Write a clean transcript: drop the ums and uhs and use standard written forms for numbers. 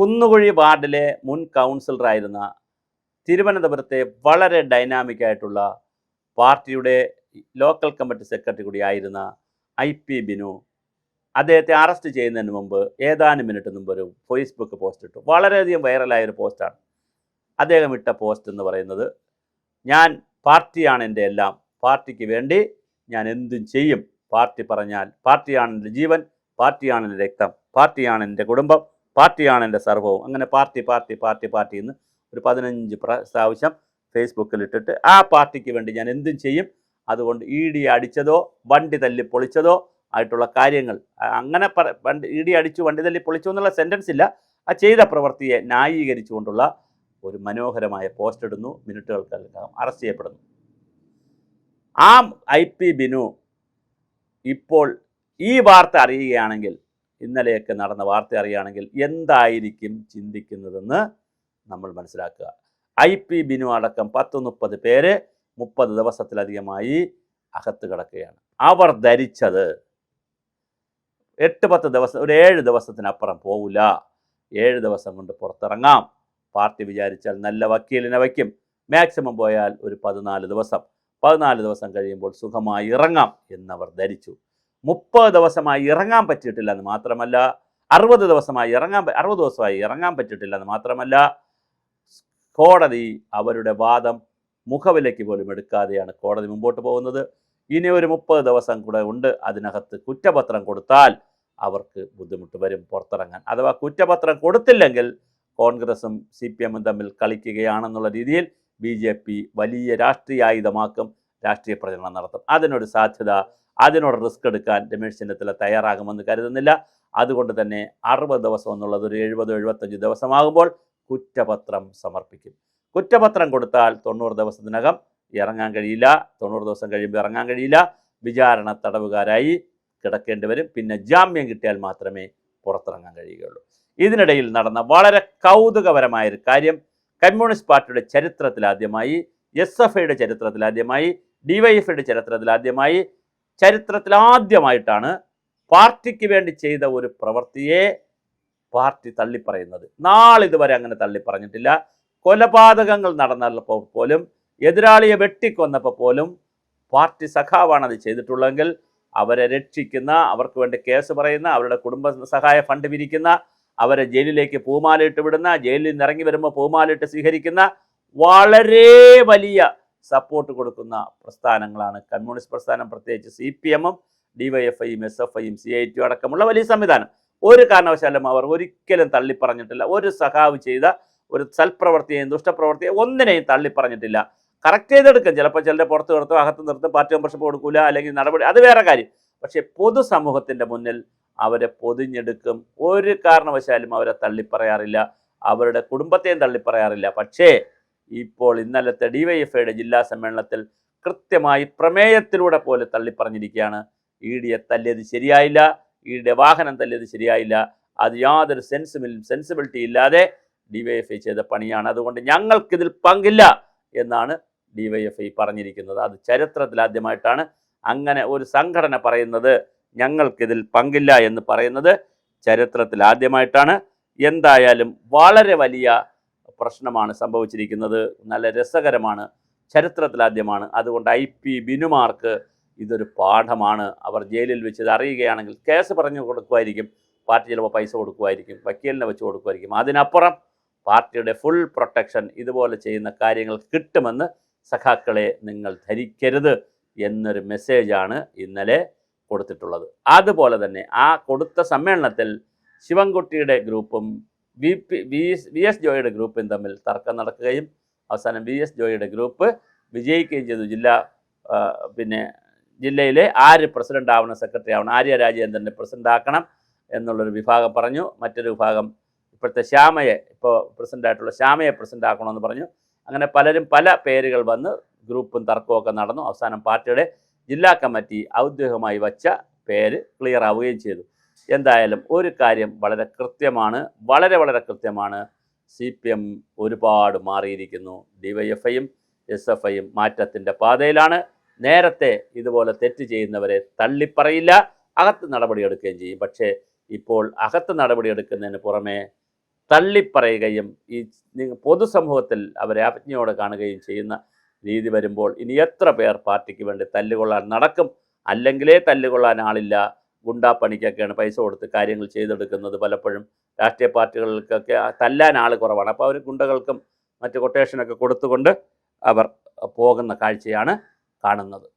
കുന്നുകുഴി വാർഡിലെ മുൻ കൗൺസിലറായിരുന്ന തിരുവനന്തപുരത്തെ വളരെ ഡൈനാമിക് ആയിട്ടുള്ള പാർട്ടിയുടെ ലോക്കൽ കമ്മിറ്റി സെക്രട്ടറി കൂടിയായിരുന്ന IP ബിനു അദ്ദേഹത്തെ അറസ്റ്റ് ചെയ്യുന്നതിന് മുമ്പ് ഏതാനും മിനിറ്റ് മുമ്പ് ഒരു ഫേസ്ബുക്ക് പോസ്റ്റ് ഇട്ടു. വളരെയധികം വൈറലായ ഒരു പോസ്റ്റാണ്. അദ്ദേഹം ഇട്ട പോസ്റ്റ് എന്ന് പറയുന്നത്, ഞാൻ പാർട്ടിയാണ് എൻ്റെ എല്ലാം, പാർട്ടിക്ക് വേണ്ടി ഞാൻ എന്തും ചെയ്യും, പാർട്ടി പറഞ്ഞാൽ പാർട്ടിയാണ് എൻ്റെ ജീവൻ, പാർട്ടിയാണ് എൻ്റെ രക്തം, പാർട്ടിയാണ് എൻ്റെ കുടുംബം, പാർട്ടിയാണ് എൻ്റെ സർവ്വവും. അങ്ങനെ പാർട്ടി പാർട്ടി പാർട്ടി പാർട്ടി എന്ന് ഒരു 15 പ്രാവശ്യം ഫേസ്ബുക്കിൽ ഇട്ടിട്ട് ആ പാർട്ടിക്ക് വേണ്ടി ഞാൻ എന്തും ചെയ്യും, അതുകൊണ്ട് ED അടിച്ചതോ വണ്ടി തല്ലി പൊളിച്ചതോ ആയിട്ടുള്ള കാര്യങ്ങൾ, അങ്ങനെ ED അടിച്ചു വണ്ടി തല്ലി പൊളിച്ചു എന്നുള്ള സെൻറ്റൻസ് ഇല്ല, ആ ചെയ്ത പ്രവൃത്തിയെ ന്യായീകരിച്ചുകൊണ്ടുള്ള ഒരു മനോഹരമായ പോസ്റ്റ് ഇടുന്നു. മിനിറ്റുകൾക്കകം അറസ്റ്റ് ചെയ്യപ്പെടുന്നു. ആ IP ബിനു ഇപ്പോൾ ഈ വാർത്ത അറിയുകയാണെങ്കിൽ, ഇന്നലെയൊക്കെ നടന്ന വാർത്ത അറിയുകയാണെങ്കിൽ എന്തായിരിക്കും ചിന്തിക്കുന്നതെന്ന് നമ്മൾ മനസ്സിലാക്കുക. IP ബിനു അടക്കം 10-30 പേര് 30 ദിവസത്തിലധികമായി അകത്ത് കിടക്കുകയാണ്. അവർ ധരിച്ചത് 8-10 ദിവസം, ഒരു 7 ദിവസത്തിനപ്പുറം പോവില്ല, 7 ദിവസം കൊണ്ട് പുറത്തിറങ്ങാം, പാർട്ടി വിചാരിച്ചാൽ നല്ല വക്കീലിനെ വയ്ക്കും, മാക്സിമം പോയാൽ ഒരു 14 ദിവസം, 14 ദിവസം കഴിയുമ്പോൾ സുഖമായി ഇറങ്ങാം എന്നവർ ധരിച്ചു. 30 ദിവസമായി ഇറങ്ങാൻ പറ്റിയിട്ടില്ല എന്ന് മാത്രമല്ല, 60 ദിവസമായി ഇറങ്ങാൻ പറ്റിയിട്ടില്ല എന്ന് മാത്രമല്ല, കോടതി അവരുടെ വാദം മുഖവിലയ്ക്ക് പോലും എടുക്കാതെയാണ് കോടതി മുമ്പോട്ട് പോകുന്നത്. ഇനി ഒരു 30 ദിവസം കൂടെ ഉണ്ട്, അതിനകത്ത് കുറ്റപത്രം കൊടുത്താൽ അവർക്ക് ബുദ്ധിമുട്ട് വരും പുറത്തിറങ്ങാൻ. അഥവാ കുറ്റപത്രം കൊടുത്തില്ലെങ്കിൽ കോൺഗ്രസും CPM-ഉം തമ്മിൽ കളിക്കുകയാണെന്നുള്ള രീതിയിൽ BJP വലിയ രാഷ്ട്രീയ ആയുധമാക്കും, രാഷ്ട്രീയ പ്രചരണം നടത്തും. അതിനൊരു സാധ്യത, അതിനോട് റിസ്ക് എടുക്കാൻ രമേശ് ചെന്നിത്തല തയ്യാറാകുമെന്ന് കരുതുന്നില്ല. അതുകൊണ്ട് തന്നെ 60 ദിവസം എന്നുള്ളത് ഒരു 70-75 ദിവസമാകുമ്പോൾ കുറ്റപത്രം സമർപ്പിക്കും. കുറ്റപത്രം കൊടുത്താൽ 90 ദിവസത്തിനകം ഇറങ്ങാൻ കഴിയില്ല, 90 ദിവസം കഴിയുമ്പോൾ ഇറങ്ങാൻ കഴിയില്ല, വിചാരണ തടവുകാരായി കിടക്കേണ്ടി വരും. പിന്നെ ജാമ്യം കിട്ടിയാൽ മാത്രമേ പുറത്തിറങ്ങാൻ കഴിയുകയുള്ളൂ. ഇതിനിടയിൽ നടന്ന വളരെ കൗതുകപരമായൊരു കാര്യം, കമ്മ്യൂണിസ്റ്റ് പാർട്ടിയുടെ ചരിത്രത്തിലാദ്യമായി, SFIയുടെ ചരിത്രത്തിലാദ്യമായി, DYFIയുടെ ചരിത്രത്തിലാദ്യമായിട്ടാണ് പാർട്ടിക്ക് വേണ്ടി ചെയ്ത ഒരു പ്രവൃത്തിയെ പാർട്ടി തള്ളിപ്പറയുന്നത്. നാളിതുവരെ അങ്ങനെ തള്ളിപ്പറഞ്ഞിട്ടില്ല. കൊലപാതകങ്ങൾ നടന്നപ്പോൾ പോലും, എതിരാളിയെ വെട്ടിക്കൊന്നപ്പോൾ പോലും പാർട്ടി സഖാവാണ് അത് ചെയ്തിട്ടുള്ളതെങ്കിൽ അവരെ രക്ഷിക്കുന്ന, അവർക്ക് വേണ്ടി കേസ് പറയുന്ന, അവരുടെ കുടുംബ സഹായ ഫണ്ട് പിരിക്കുന്ന, അവരെ ജയിലിലേക്ക് പൂമാലയിട്ട് വിടുന്ന, ജയിലിൽ നിന്ന് ഇറങ്ങി വരുമ്പോൾ പൂമാലയിട്ട് സ്വീകരിക്കുന്ന, വളരെ വലിയ സപ്പോർട്ട് കൊടുക്കുന്ന പ്രസ്ഥാനങ്ങളാണ് കമ്മ്യൂണിസ്റ്റ് പ്രസ്ഥാനം. പ്രത്യേകിച്ച് CPM-ഉം DYFIയും SFIയും CIT അടക്കമുള്ള വലിയ സംവിധാനം. ഒരു കാരണവശാലും അവർ ഒരിക്കലും തള്ളിപ്പറഞ്ഞിട്ടില്ല. ഒരു സഖാവ് ചെയ്ത ഒരു സൽപ്രവൃത്തിയെയും ദുഷ്ടപ്രവൃത്തിയെയും ഒന്നിനെയും തള്ളിപ്പറഞ്ഞിട്ടില്ല. കറക്റ്റ് ചെയ്തെടുക്കും. ചിലപ്പോൾ ചിലരെ പുറത്ത് നിർത്തും, അകത്ത് നിർത്തും, പാർട്ടി മെമ്പർഷിപ്പ് കൊടുക്കില്ല, അല്ലെങ്കിൽ നടപടി, അത് വേറെ കാര്യം. പക്ഷേ പൊതുസമൂഹത്തിൻ്റെ മുന്നിൽ അവരെ പൊതിഞ്ഞെടുക്കും. ഒരു കാരണവശാലും അവരെ തള്ളിപ്പറയാറില്ല, അവരുടെ കുടുംബത്തെയും തള്ളിപ്പറയാറില്ല. പക്ഷേ ഇപ്പോൾ ഇന്നലത്തെ DYFIയുടെ ജില്ലാ സമ്മേളനത്തിൽ കൃത്യമായി പ്രമേയത്തിലൂടെ പോലെ തള്ളിപ്പറഞ്ഞിരിക്കുകയാണ്. EDയെ തല്ലിയത് ശരിയായില്ല, EDയുടെ വാഹനം തല്ലിയത് ശരിയായില്ല, അത് യാതൊരു സെൻസിബിലിറ്റി ഇല്ലാതെ DYFI ചെയ്ത പണിയാണ്, അതുകൊണ്ട് ഞങ്ങൾക്കിതിൽ പങ്കില്ല എന്നാണ് DYFI പറഞ്ഞിരിക്കുന്നത്. അത് ചരിത്രത്തിലാദ്യമായിട്ടാണ് അങ്ങനെ ഒരു സംഘടന പറയുന്നത്. ഞങ്ങൾക്കിതിൽ പങ്കില്ല എന്ന് പറയുന്നത് ചരിത്രത്തിലാദ്യമായിട്ടാണ്. എന്തായാലും വളരെ വലിയ പ്രശ്നമാണ് സംഭവിച്ചിരിക്കുന്നത്. നല്ല രസകരമാണ്, ചരിത്രത്തിലാദ്യമാണ്. അതുകൊണ്ട് IP ബിനുമാർക്ക് ഇതൊരു പാഠമാണ്. അവർ ജയിലിൽ വെച്ച് ഇത് അറിയുകയാണെങ്കിൽ കേസ് പറഞ്ഞു കൊടുക്കുമായിരിക്കും, പാർട്ടി ചിലപ്പോൾ പൈസ കൊടുക്കുമായിരിക്കും, വക്കീലിനെ വെച്ച് കൊടുക്കുമായിരിക്കും. അതിനപ്പുറം പാർട്ടിയുടെ ഫുൾ പ്രൊട്ടക്ഷൻ ഇതുപോലെ ചെയ്യുന്ന കാര്യങ്ങൾ കിട്ടുമെന്ന് സഖാക്കളെ നിങ്ങൾ ധരിക്കരുത് എന്നൊരു മെസ്സേജാണ് ഇന്നലെ കൊടുത്തിട്ടുള്ളത്. അതുപോലെ തന്നെ ആ കൊടുത്ത സമ്മേളനത്തിൽ ശിവൻകുട്ടിയുടെ ഗ്രൂപ്പും VS ജോയിയുടെ ഗ്രൂപ്പും തമ്മിൽ തർക്കം നടക്കുകയും അവസാനം VS ജോയിയുടെ ഗ്രൂപ്പ് വിജയിക്കുകയും ചെയ്തു. ജില്ലയിലെ ആര് പ്രസിഡന്റ് ആവണം, സെക്രട്ടറി ആവണം, ആര്യ രാജേന്ദ്രനെ പ്രസിഡന്റ് ആക്കണം എന്നുള്ളൊരു വിഭാഗം പറഞ്ഞു. മറ്റൊരു വിഭാഗം ഇപ്പോഴത്തെ ശ്യാമയെ, ഇപ്പോൾ പ്രസിഡൻ്റായിട്ടുള്ള ശ്യാമയെ പ്രസിഡന്റ് ആക്കണമെന്ന് പറഞ്ഞു. അങ്ങനെ പലരും പല പേരുകൾ വന്ന് ഗ്രൂപ്പും തർക്കമൊക്കെ നടന്നു. അവസാനം പാർട്ടിയുടെ ജില്ലാ കമ്മിറ്റി ഔദ്യോഗികമായി വച്ച പേര് ക്ലിയർ ആവുകയും ചെയ്തു. എന്തായാലും ഒരു കാര്യം വളരെ കൃത്യമാണ്, വളരെ കൃത്യമാണ്. CPM ഒരുപാട് മാറിയിരിക്കുന്നു. DYFIയും SFIയും മാറ്റത്തിൻ്റെ പാതയിലാണ്. നേരത്തെ ഇതുപോലെ തെറ്റ് ചെയ്യുന്നവരെ തള്ളിപ്പറയില്ല, അകത്ത് നടപടിയെടുക്കുകയും ചെയ്യും. പക്ഷേ ഇപ്പോൾ അകത്ത് നടപടിയെടുക്കുന്നതിന് പുറമെ തള്ളിപ്പറയുകയും പൊതുസമൂഹത്തിൽ അവരെ അവജ്ഞയോടെ കാണുകയും ചെയ്യുന്ന രീതി വരുമ്പോൾ ഇനി എത്ര പേർ പാർട്ടിക്ക് വേണ്ടി തല്ലുകൊള്ളാൻ നടക്കും? അല്ലെങ്കിലേ തല്ലുകൊള്ളാൻ ആളില്ല, ഗുണ്ടാപ്പണിക്കൊക്കെയാണ് പൈസ കൊടുത്ത് കാര്യങ്ങൾ ചെയ്തെടുക്കുന്നത്. പലപ്പോഴും രാഷ്ട്രീയ പാർട്ടികൾക്കൊക്കെ തല്ലാൻ ആൾ കുറവാണ്. അപ്പോൾ അവർ ഗുണ്ടകൾക്കും മറ്റ് കൊട്ടേഷനൊക്കെ കൊടുത്തുകൊണ്ട് അവർ പോകുന്ന കാഴ്ചയാണ് കാണുന്നത്.